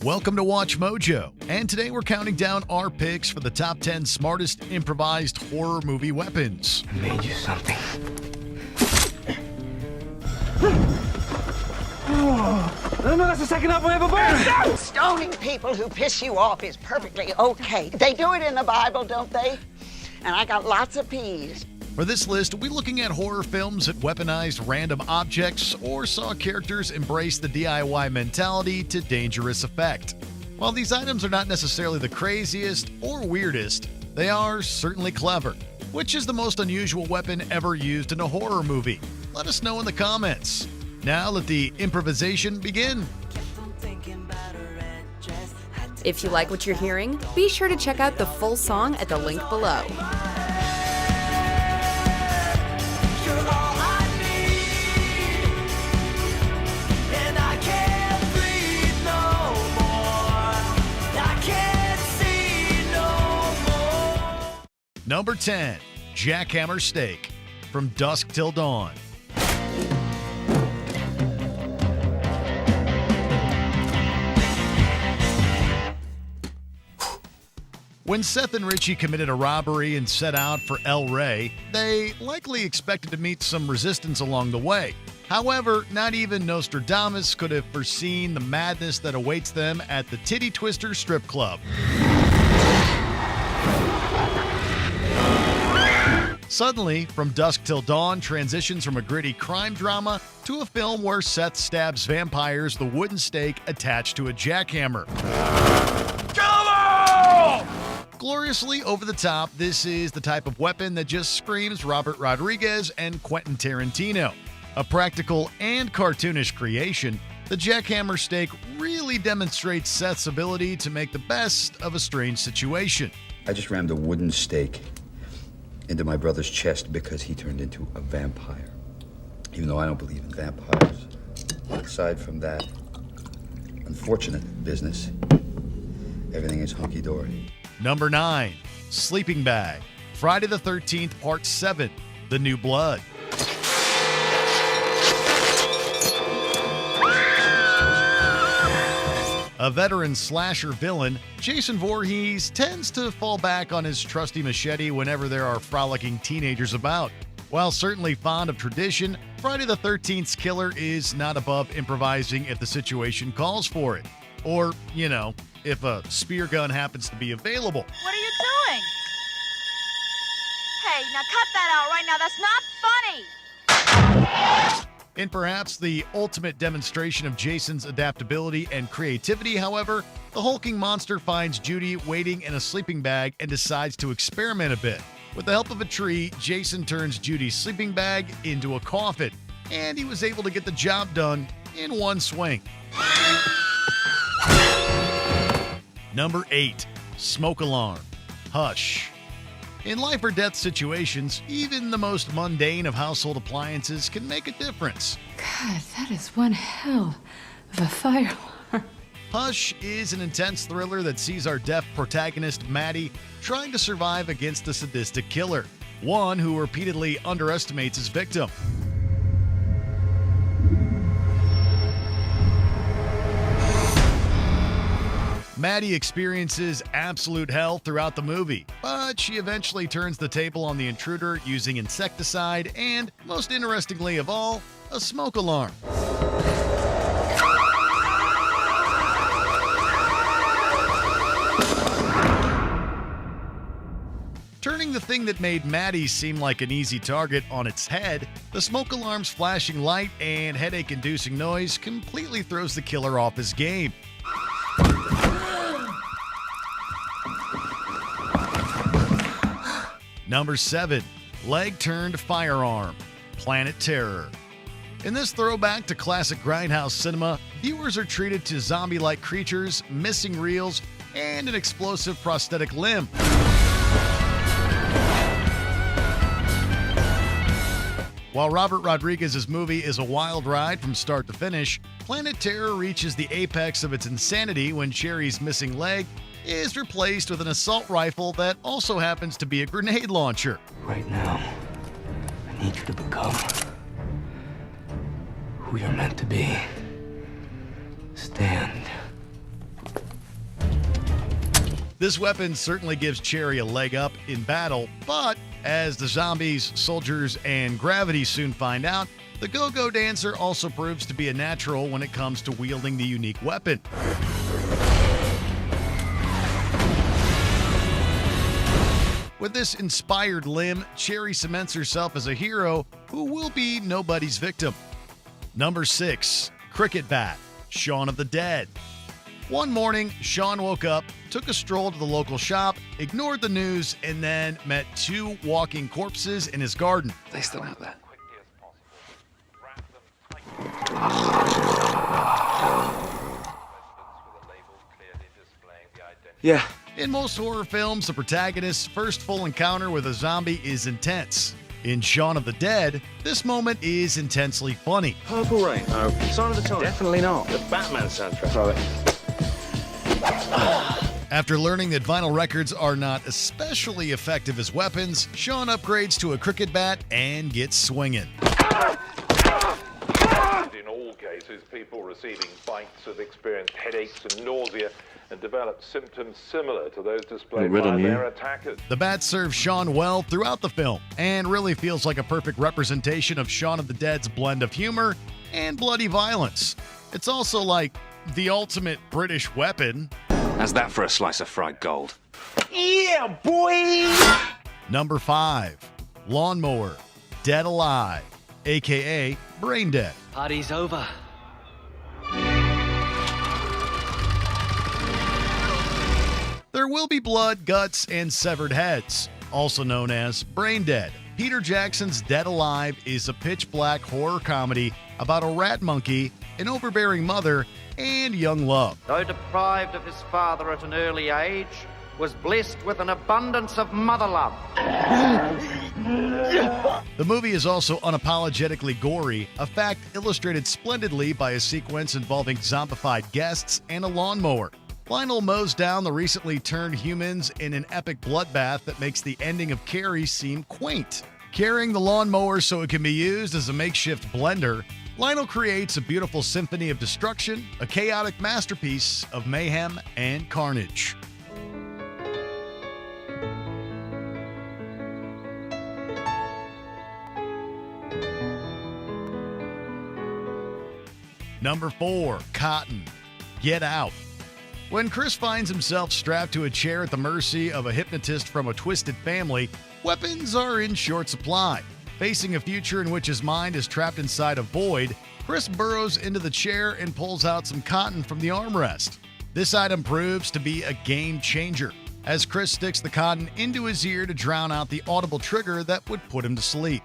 Welcome to Watch Mojo, and today we're counting down our picks for the top 10 smartest improvised horror movie weapons. I made you something. That's the second up I ever burned. Stoning people who piss you off is perfectly okay. They do it in the Bible, don't they? And I got lots of peas. For this list, we're looking at horror films that weaponized random objects or saw characters embrace the DIY mentality to dangerous effect. While these items are not necessarily the craziest or weirdest, they are certainly clever. Which is the most unusual weapon ever used in a horror movie? Let us know in the comments. Now let the improvisation begin. If you like what you're hearing, be sure to check out the full song at the link below. Number 10, Jackhammer Steak, From Dusk Till Dawn. When Seth and Richie committed a robbery and set out for El Rey, they likely expected to meet some resistance along the way. However, not even Nostradamus could have foreseen the madness that awaits them at the Titty Twister Strip Club. Suddenly, From Dusk Till Dawn transitions from a gritty crime drama to a film where Seth stabs vampires with a wooden stake attached to a jackhammer. Gloriously over the top, this is the type of weapon that just screams Robert Rodriguez and Quentin Tarantino. A practical and cartoonish creation, the jackhammer stake really demonstrates Seth's ability to make the best of a strange situation. I just rammed a wooden stake into my brother's chest because he turned into a vampire. Even though I don't believe in vampires. Aside from that unfortunate business, everything is hunky-dory. Number 9, Sleeping Bag, Friday the 13th, Part 7, The New Blood. A veteran slasher villain, Jason Voorhees tends to fall back on his trusty machete whenever there are frolicking teenagers about. While certainly fond of tradition, Friday the 13th's killer is not above improvising if the situation calls for it. Or, if a spear gun happens to be available. What are you doing? Hey, now cut that out right now. That's not funny. In perhaps the ultimate demonstration of Jason's adaptability and creativity, however, the hulking monster finds Judy waiting in a sleeping bag and decides to experiment a bit. With the help of a tree, Jason turns Judy's sleeping bag into a coffin, and he was able to get the job done in one swing. Number 8, Smoke Alarm, Hush. In life or death situations, even the most mundane of household appliances can make a difference. God, that is one hell of a fire alarm. Hush is an intense thriller that sees our deaf protagonist, Maddie, trying to survive against a sadistic killer, one who repeatedly underestimates his victim. Maddie experiences absolute hell throughout the movie, but she eventually turns the table on the intruder using insecticide and, most interestingly of all, a smoke alarm. Turning the thing that made Maddie seem like an easy target on its head, the smoke alarm's flashing light and headache-inducing noise completely throws the killer off his game. Number 7, Leg-Turned Firearm, Planet Terror. In this throwback to classic grindhouse cinema, viewers are treated to zombie-like creatures, missing reels, and an explosive prosthetic limb. While Robert Rodriguez's movie is a wild ride from start to finish, Planet Terror reaches the apex of its insanity when Cherry's missing leg is replaced with an assault rifle that also happens to be a grenade launcher. Right now, I need you to become who you're meant to be. Stand This weapon certainly gives Cherry a leg up in battle, but as the zombies, soldiers, and gravity soon find out, the go-go dancer also proves to be a natural when it comes to wielding the unique weapon. With this inspired limb, Cherry cements herself as a hero who will be nobody's victim. Number 6. Cricket Bat, Shaun of the Dead. One morning, Shaun woke up, took a stroll to the local shop, ignored the news, and then met 2 walking corpses in his garden. They still out there? Yeah. In most horror films, the protagonist's first full encounter with a zombie is intense. In Shaun of the Dead, this moment is intensely funny. Purple Rain. No. Sign of the Times. Definitely not. The Batman soundtrack. Throw it. After learning that vinyl records are not especially effective as weapons, Shaun upgrades to a cricket bat and gets swinging. In all cases, people receiving bites have experienced headaches and nausea and developed symptoms similar to those displayed by their attackers. The bat serves Shaun well throughout the film and really feels like a perfect representation of Shaun of the Dead's blend of humor and bloody violence. It's also like the ultimate British weapon. How's that for a slice of fried gold? Yeah, boy! Number 5. Lawnmower, Dead Alive, aka Brain Dead. Party's over. There will be blood, guts, and severed heads, also known as Brain Dead. Peter Jackson's Dead Alive is a pitch-black horror comedy about a rat monkey, an overbearing mother, and young love. Though deprived of his father at an early age, was blessed with an abundance of mother love. The movie is also unapologetically gory, a fact illustrated splendidly by a sequence involving zombified guests and a lawnmower. Lionel mows down the recently turned humans in an epic bloodbath that makes the ending of Carrie seem quaint. Carrying the lawnmower so it can be used as a makeshift blender, Lionel creates a beautiful symphony of destruction, a chaotic masterpiece of mayhem and carnage. Number 4. Cotton, Get Out. When Chris finds himself strapped to a chair at the mercy of a hypnotist from a twisted family, weapons are in short supply. Facing a future in which his mind is trapped inside a void, Chris burrows into the chair and pulls out some cotton from the armrest. This item proves to be a game changer, as Chris sticks the cotton into his ear to drown out the audible trigger that would put him to sleep.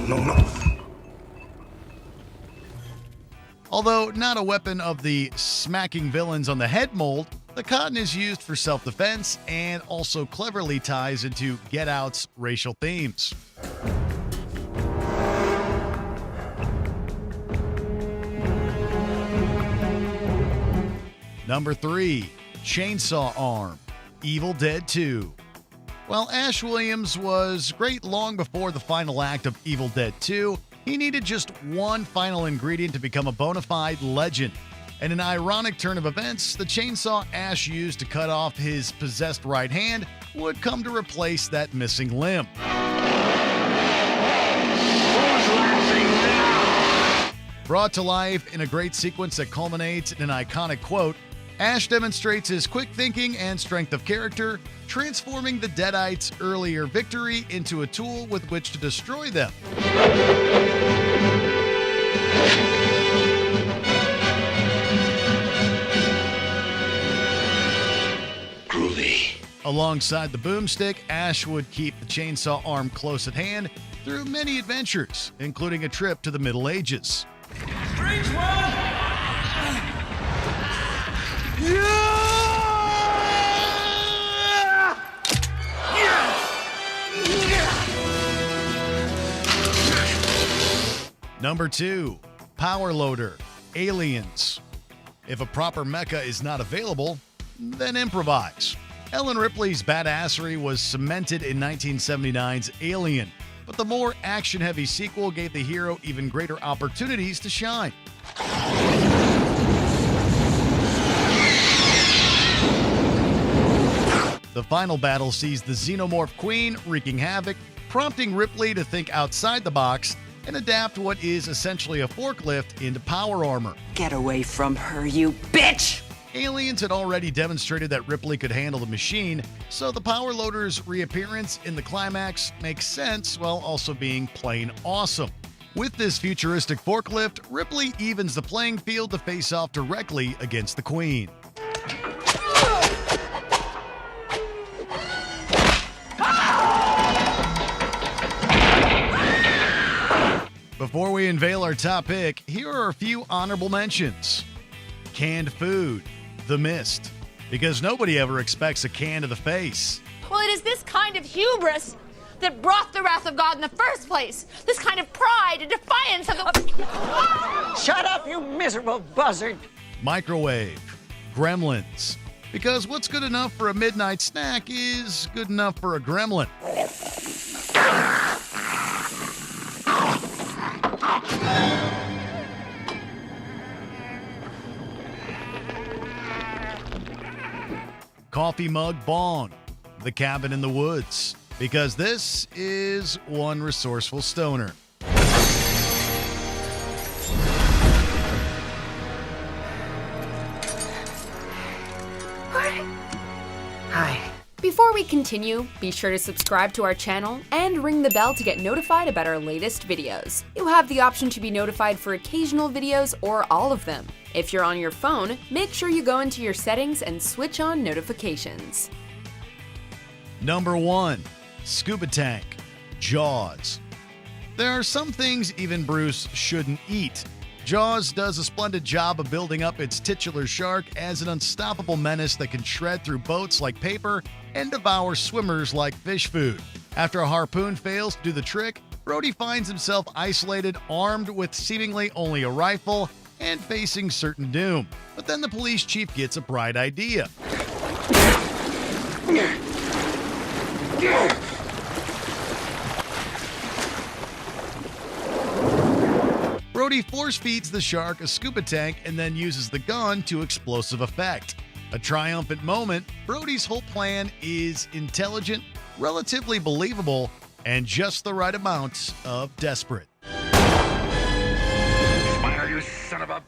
No. Although not a weapon of the smacking villains on the head mold, the cotton is used for self-defense and also cleverly ties into Get Out's racial themes. Number 3. Chainsaw Arm, Evil Dead 2. While Ash Williams was great long before the final act of Evil Dead 2, he needed just one final ingredient to become a bona fide legend. In an ironic turn of events, the chainsaw Ash used to cut off his possessed right hand would come to replace that missing limb. Brought to life in a great sequence that culminates in an iconic quote, Ash demonstrates his quick thinking and strength of character, transforming the Deadites' earlier victory into a tool with which to destroy them. Groovy. Alongside the boomstick, Ash would keep the chainsaw arm close at hand through many adventures, including a trip to the Middle Ages. Strange one! Yeah! Number 2. Power Loader, Aliens. If a proper mecha is not available, then improvise. Ellen Ripley's badassery was cemented in 1979's Alien, but the more action-heavy sequel gave the hero even greater opportunities to shine. The final battle sees the Xenomorph Queen wreaking havoc, prompting Ripley to think outside the box and adapt what is essentially a forklift into power armor. Get away from her, you bitch! Aliens had already demonstrated that Ripley could handle the machine, so the power loader's reappearance in the climax makes sense while also being plain awesome. With this futuristic forklift, Ripley evens the playing field to face off directly against the Queen. Before we unveil our top pick, here are a few honorable mentions. Canned food, The Mist, because nobody ever expects a can to the face. Well, it is this kind of hubris that brought the wrath of God in the first place. This kind of pride and defiance of the... Shut up, you miserable buzzard! Microwave, Gremlins, because what's good enough for a midnight snack is good enough for a gremlin. Coffee Mug Bong, The Cabin in the Woods, because this is one resourceful stoner. Hi. Before we continue, be sure to subscribe to our channel and ring the bell to get notified about our latest videos. You have the option to be notified for occasional videos or all of them. If you're on your phone, make sure you go into your settings and switch on notifications. Number 1. Scuba Tank, Jaws. There are some things even Bruce shouldn't eat. Jaws does a splendid job of building up its titular shark as an unstoppable menace that can shred through boats like paper and devour swimmers like fish food. After a harpoon fails to do the trick, Brody finds himself isolated, armed with seemingly only a rifle, and facing certain doom. But then the police chief gets a bright idea. Brody force feeds the shark a scuba tank and then uses the gun to explosive effect. A triumphant moment, Brody's whole plan is intelligent, relatively believable, and just the right amount of desperate. Fire, you son of a...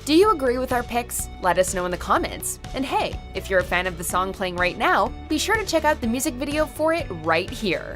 Do you agree with our picks? Let us know in the comments. And hey, if you're a fan of the song playing right now, be sure to check out the music video for it right here.